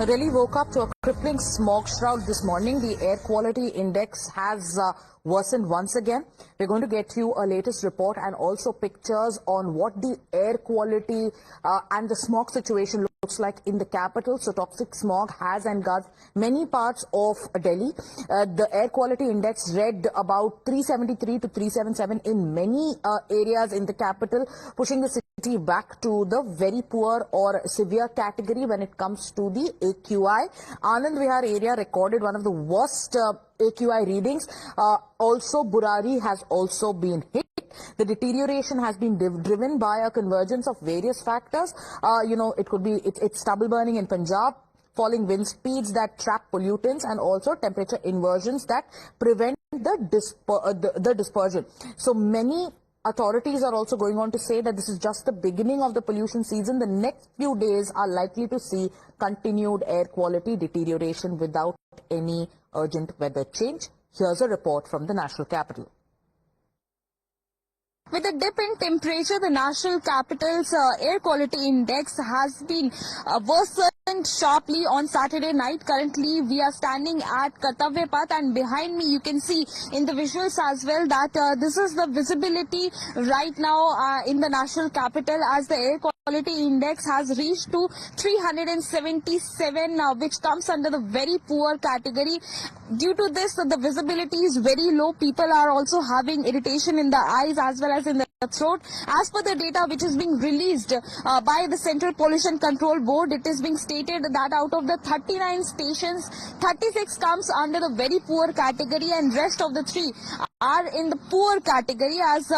Delhi woke up to a crippling smog shroud this morning. The air quality index has worsened once again. We're going to get you a latest report and also pictures on what the air quality and the smog situation looks like in the capital. So toxic smog has engulfed many parts of Delhi. The air quality index read about 373 to 377 in many areas in the capital, pushing the city back to the very poor or severe category when it comes to the AQI. Anand Vihar area recorded one of the worst AQI readings. Also, Burari has also been hit. The deterioration has been driven by a convergence of various factors. It could be it's stubble burning in Punjab, falling wind speeds that trap pollutants, and also temperature inversions that prevent the dispersion. So many authorities are also going on to say that this is just the beginning of the pollution season. The next few days are likely to see continued air quality deterioration without any urgent weather change. Here's a report from the national capital. With a dip in temperature, the national capital's air quality index has been worsened sharply on Saturday night. Currently, we are standing at Kartavya Path, and behind me you can see in the visuals as well that this is the visibility right now in the national capital, as the air quality index has reached to 377, which comes under the very poor category. Due to this, the visibility is very low. People are also having irritation in the eyes as well as in the throat. As per the data which is being released by the Central Pollution Control Board, it is being stated that out of the 39 stations, 36 comes under the very poor category, and rest of the 3 are in the poor category, as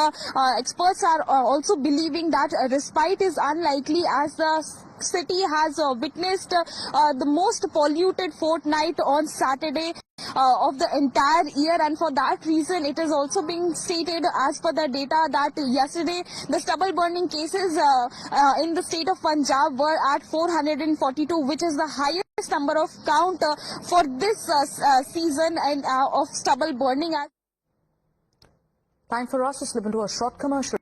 experts are also believing that respite is unlikely, as the city has witnessed the most polluted fortnight on Saturday of the entire year, and for that reason it is also being stated as per the data that yesterday the stubble burning cases in the state of Punjab were at 442, which is the highest number of count for this season and of stubble burning. Time for us to slip into a short commercial.